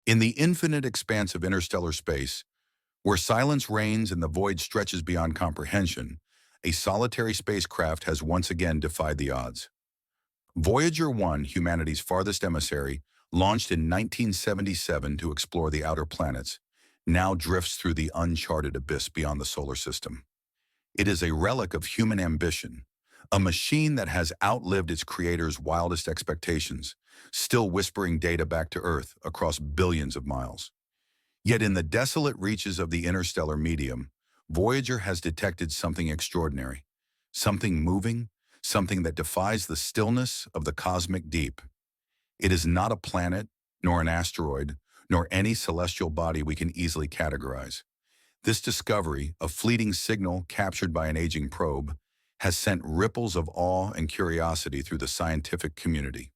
In the infinite expanse of interstellar space, where silence reigns and the void stretches beyond comprehension, a solitary spacecraft has once again defied the odds. Voyager 1, humanity's farthest emissary, launched in 1977 to explore the outer planets, now drifts through the uncharted abyss beyond the solar system. It is a relic of human ambition, a machine that has outlived its creator's wildest expectations, still whispering data back to Earth across billions of miles. Yet in the desolate reaches of the interstellar medium, Voyager has detected something extraordinary, something moving, something that defies the stillness of the cosmic deep. It is not a planet, nor an asteroid, nor any celestial body we can easily categorize. This discovery, a fleeting signal captured by an aging probe, has sent ripples of awe and curiosity through the scientific community.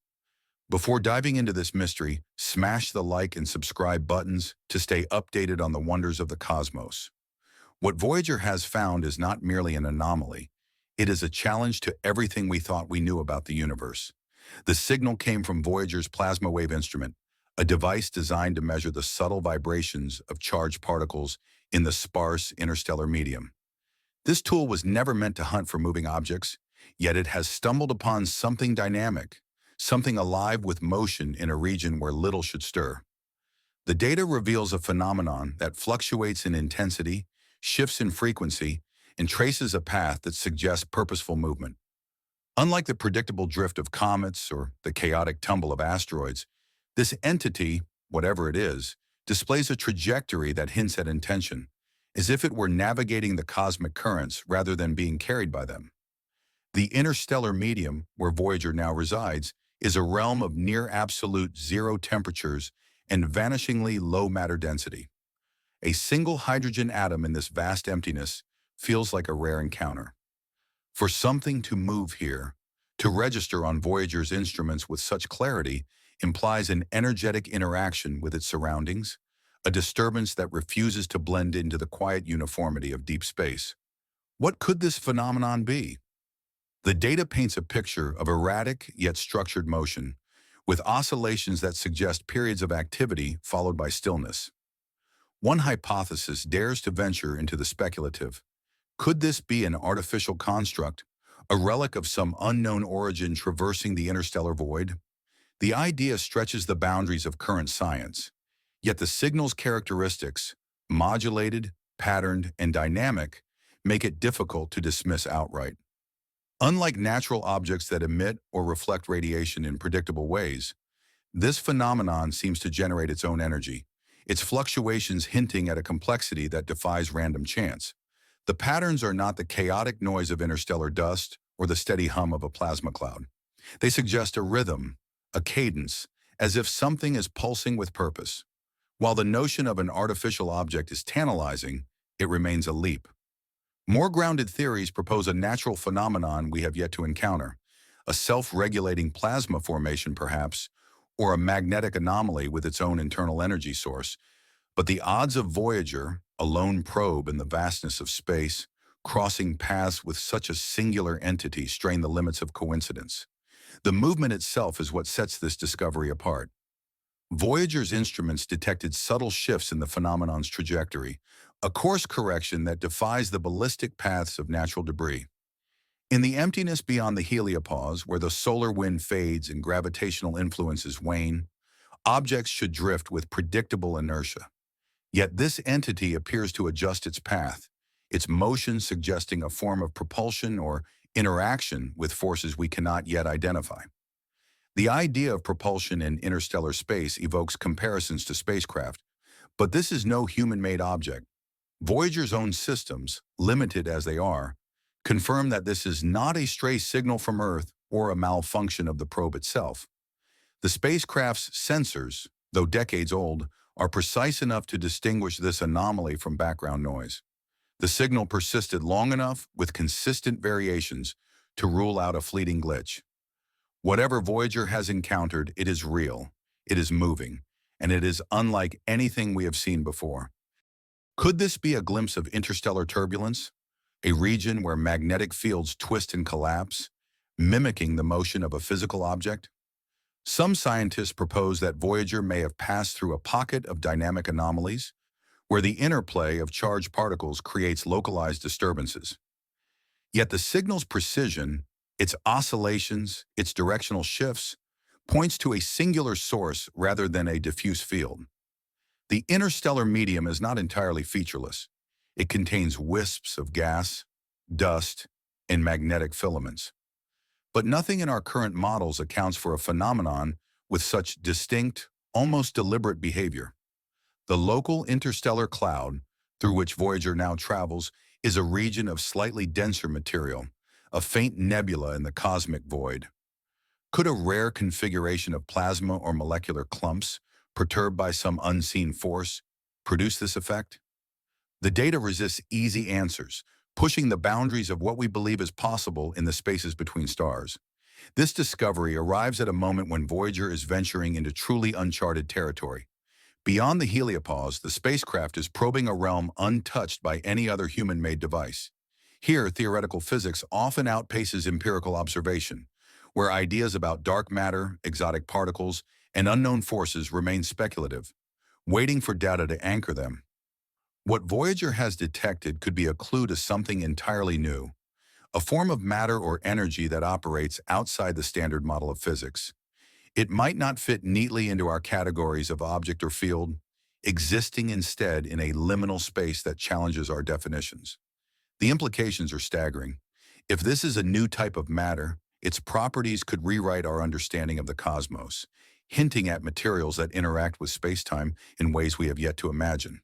Before diving into this mystery, smash the like and subscribe buttons to stay updated on the wonders of the cosmos. What Voyager has found is not merely an anomaly. It is a challenge to everything we thought we knew about the universe. The signal came from Voyager's plasma wave instrument, a device designed to measure the subtle vibrations of charged particles in the sparse interstellar medium. This tool was never meant to hunt for moving objects, yet it has stumbled upon something dynamic, something alive with motion in a region where little should stir. The data reveals a phenomenon that fluctuates in intensity, shifts in frequency, and traces a path that suggests purposeful movement. Unlike the predictable drift of comets or the chaotic tumble of asteroids, this entity, whatever it is, displays a trajectory that hints at intention, as if it were navigating the cosmic currents rather than being carried by them. The interstellar medium, where Voyager now resides, is a realm of near-absolute zero temperatures and vanishingly low matter density. A single hydrogen atom in this vast emptiness feels like a rare encounter. For something to move here, to register on Voyager's instruments with such clarity, implies an energetic interaction with its surroundings, a disturbance that refuses to blend into the quiet uniformity of deep space. What could this phenomenon be? The data paints a picture of erratic yet structured motion, with oscillations that suggest periods of activity followed by stillness. One hypothesis dares to venture into the speculative. Could this be an artificial construct, a relic of some unknown origin traversing the interstellar void? The idea stretches the boundaries of current science, yet the signal's characteristics, modulated, patterned, and dynamic, make it difficult to dismiss outright. Unlike natural objects that emit or reflect radiation in predictable ways, this phenomenon seems to generate its own energy, its fluctuations hinting at a complexity that defies random chance. The patterns are not the chaotic noise of interstellar dust or the steady hum of a plasma cloud. They suggest a rhythm, a cadence, as if something is pulsing with purpose. While the notion of an artificial object is tantalizing, it remains a leap. More grounded theories propose a natural phenomenon we have yet to encounter, a self-regulating plasma formation perhaps, or a magnetic anomaly with its own internal energy source. But the odds of Voyager, a lone probe in the vastness of space, crossing paths with such a singular entity strain the limits of coincidence. The movement itself is what sets this discovery apart. Voyager's instruments detected subtle shifts in the phenomenon's trajectory, a course correction that defies the ballistic paths of natural debris. In the emptiness beyond the heliopause, where the solar wind fades and gravitational influences wane, objects should drift with predictable inertia. Yet this entity appears to adjust its path, its motion suggesting a form of propulsion or interaction with forces we cannot yet identify. The idea of propulsion in interstellar space evokes comparisons to spacecraft, but this is no human-made object. Voyager's own systems, limited as they are, confirm that this is not a stray signal from Earth or a malfunction of the probe itself. The spacecraft's sensors, though decades old, are precise enough to distinguish this anomaly from background noise. The signal persisted long enough, with consistent variations, to rule out a fleeting glitch. Whatever Voyager has encountered, it is real, it is moving, and it is unlike anything we have seen before. Could this be a glimpse of interstellar turbulence, a region where magnetic fields twist and collapse, mimicking the motion of a physical object? Some scientists propose that Voyager may have passed through a pocket of dynamic anomalies where the interplay of charged particles creates localized disturbances. Yet the signal's precision, its oscillations, its directional shifts, points to a singular source rather than a diffuse field. The interstellar medium is not entirely featureless. It contains wisps of gas, dust, and magnetic filaments. But nothing in our current models accounts for a phenomenon with such distinct, almost deliberate behavior. The local interstellar cloud, through which Voyager now travels, is a region of slightly denser material, a faint nebula in the cosmic void. Could a rare configuration of plasma or molecular clumps, perturbed by some unseen force, produce this effect? The data resists easy answers, pushing the boundaries of what we believe is possible in the spaces between stars. This discovery arrives at a moment when Voyager is venturing into truly uncharted territory. Beyond the heliopause, the spacecraft is probing a realm untouched by any other human-made device. Here, theoretical physics often outpaces empirical observation, where ideas about dark matter, exotic particles, and unknown forces remain speculative, waiting for data to anchor them. What Voyager has detected could be a clue to something entirely new, a form of matter or energy that operates outside the standard model of physics. It might not fit neatly into our categories of object or field, existing instead in a liminal space that challenges our definitions. The implications are staggering. If this is a new type of matter, its properties could rewrite our understanding of the cosmos, hinting at materials that interact with spacetime in ways we have yet to imagine.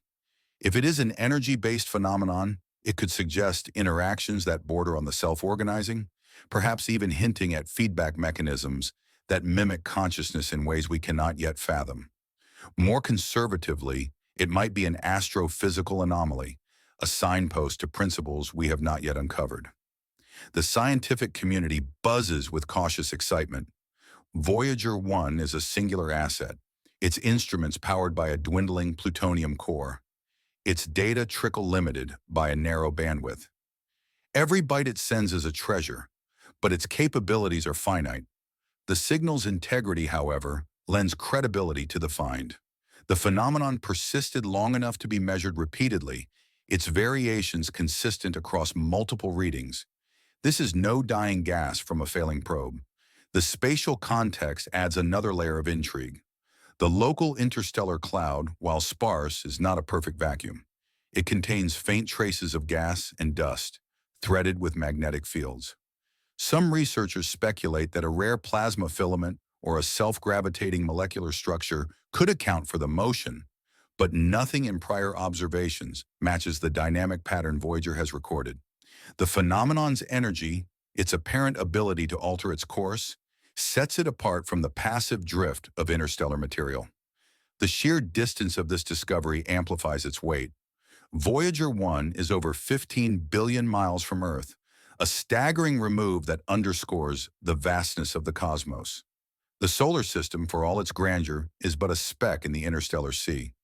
If it is an energy-based phenomenon, it could suggest interactions that border on the self-organizing, perhaps even hinting at feedback mechanisms that mimic consciousness in ways we cannot yet fathom. More conservatively, it might be an astrophysical anomaly, a signpost to principles we have not yet uncovered. The scientific community buzzes with cautious excitement. Voyager 1 is a singular asset, its instruments powered by a dwindling plutonium core, its data trickle limited by a narrow bandwidth. Every byte it sends is a treasure, but its capabilities are finite. The signal's integrity, however, lends credibility to the find. The phenomenon persisted long enough to be measured repeatedly, its variations consistent across multiple readings. This is no dying gas from a failing probe. The spatial context adds another layer of intrigue. The local interstellar cloud, while sparse, is not a perfect vacuum. It contains faint traces of gas and dust, threaded with magnetic fields. Some researchers speculate that a rare plasma filament or a self-gravitating molecular structure could account for the motion, but nothing in prior observations matches the dynamic pattern Voyager has recorded. The phenomenon's energy, its apparent ability to alter its course, sets it apart from the passive drift of interstellar material. The sheer distance of this discovery amplifies its weight. Voyager 1 is over 15 billion miles from Earth, a staggering remove that underscores the vastness of the cosmos. The solar system, for all its grandeur, is but a speck in the interstellar sea.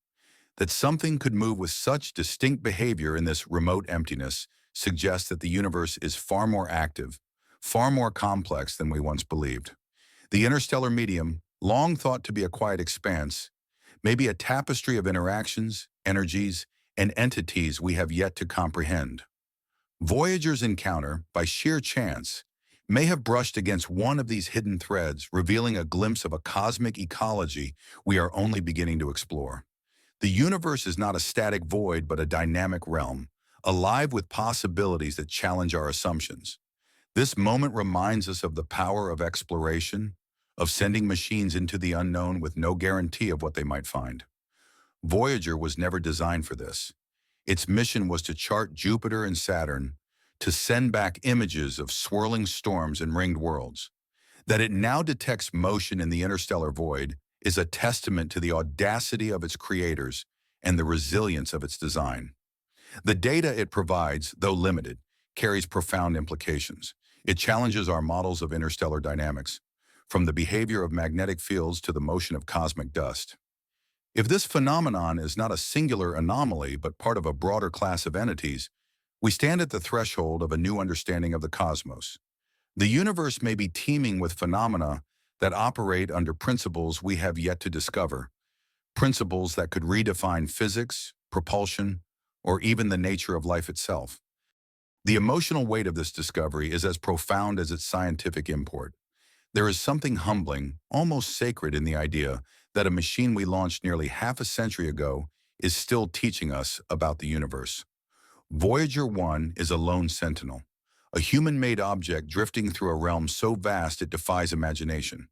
That something could move with such distinct behavior in this remote emptiness suggests that the universe is far more active, far more complex than we once believed. The interstellar medium, long thought to be a quiet expanse, may be a tapestry of interactions, energies, and entities we have yet to comprehend. Voyager's encounter, by sheer chance, may have brushed against one of these hidden threads, revealing a glimpse of a cosmic ecology we are only beginning to explore. The universe is not a static void but a dynamic realm, alive with possibilities that challenge our assumptions. This moment reminds us of the power of exploration, of sending machines into the unknown with no guarantee of what they might find. Voyager was never designed for this. Its mission was to chart Jupiter and Saturn, to send back images of swirling storms and ringed worlds. That it now detects motion in the interstellar void is a testament to the audacity of its creators and the resilience of its design. The data it provides, though limited, carries profound implications. It challenges our models of interstellar dynamics, from the behavior of magnetic fields to the motion of cosmic dust. If this phenomenon is not a singular anomaly but part of a broader class of entities, we stand at the threshold of a new understanding of the cosmos. The universe may be teeming with phenomena that operate under principles we have yet to discover, principles that could redefine physics, propulsion, or even the nature of life itself. The emotional weight of this discovery is as profound as its scientific import. There is something humbling, almost sacred in the idea that a machine we launched nearly half a century ago is still teaching us about the universe. Voyager 1 is a lone sentinel, a human-made object drifting through a realm so vast it defies imagination.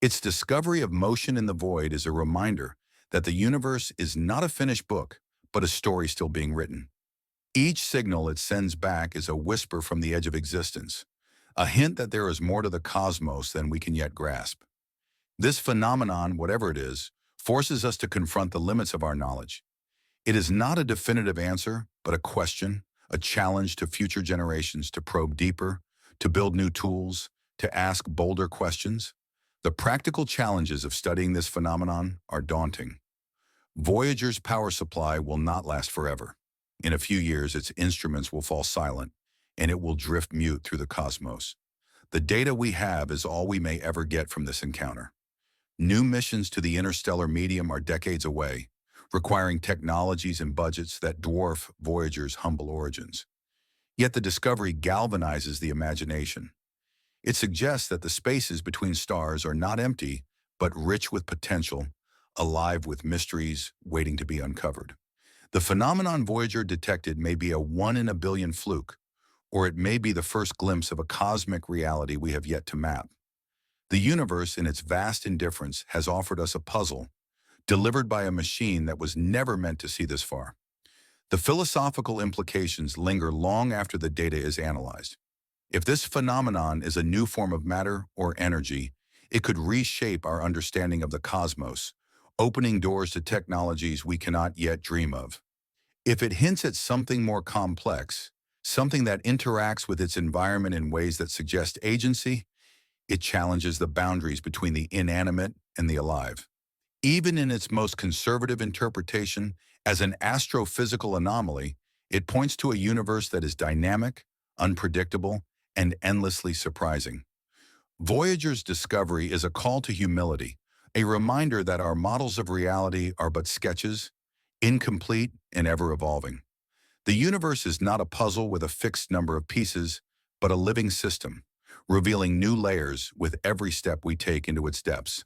Its discovery of motion in the void is a reminder that the universe is not a finished book, but a story still being written. Each signal it sends back is a whisper from the edge of existence, a hint that there is more to the cosmos than we can yet grasp. This phenomenon, whatever it is, forces us to confront the limits of our knowledge. It is not a definitive answer, but a question, a challenge to future generations to probe deeper, to build new tools, to ask bolder questions. The practical challenges of studying this phenomenon are daunting. Voyager's power supply will not last forever. In a few years, its instruments will fall silent, and it will drift mute through the cosmos. The data we have is all we may ever get from this encounter. New missions to the interstellar medium are decades away, requiring technologies and budgets that dwarf Voyager's humble origins. Yet the discovery galvanizes the imagination. It suggests that the spaces between stars are not empty, but rich with potential, alive with mysteries waiting to be uncovered. The phenomenon Voyager detected may be a one-in-a-billion fluke, or it may be the first glimpse of a cosmic reality we have yet to map. The universe, in its vast indifference, has offered us a puzzle, delivered by a machine that was never meant to see this far. The philosophical implications linger long after the data is analyzed. If this phenomenon is a new form of matter or energy, it could reshape our understanding of the cosmos, opening doors to technologies we cannot yet dream of. If it hints at something more complex, something that interacts with its environment in ways that suggest agency, it challenges the boundaries between the inanimate and the alive. Even in its most conservative interpretation, as an astrophysical anomaly, it points to a universe that is dynamic, unpredictable, and endlessly surprising. Voyager's discovery is a call to humility, a reminder that our models of reality are but sketches, incomplete and ever-evolving. The universe is not a puzzle with a fixed number of pieces, but a living system, revealing new layers with every step we take into its depths.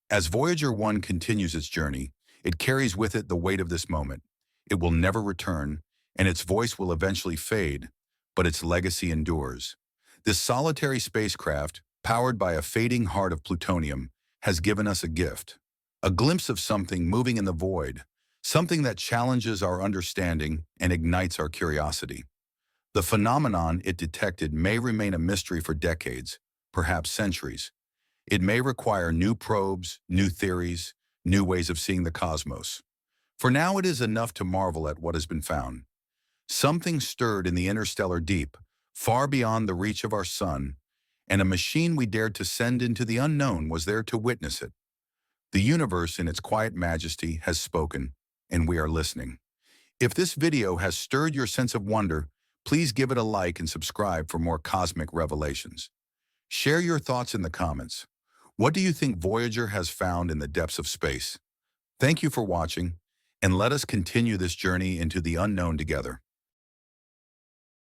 As Voyager 1 continues its journey, it carries with it the weight of this moment. It will never return, and its voice will eventually fade, but its legacy endures. This solitary spacecraft, powered by a fading heart of plutonium, has given us a gift, a glimpse of something moving in the void, something that challenges our understanding and ignites our curiosity. The phenomenon it detected may remain a mystery for decades, perhaps centuries. It may require new probes, new theories, new ways of seeing the cosmos. For now, it is enough to marvel at what has been found. Something stirred in the interstellar deep, far beyond the reach of our sun, and a machine we dared to send into the unknown was there to witness it. The universe in its quiet majesty has spoken, and we are listening. If this video has stirred your sense of wonder, please give it a like and subscribe for more cosmic revelations. Share your thoughts in the comments. What do you think Voyager has found in the depths of space? Thank you for watching, and let us continue this journey into the unknown together.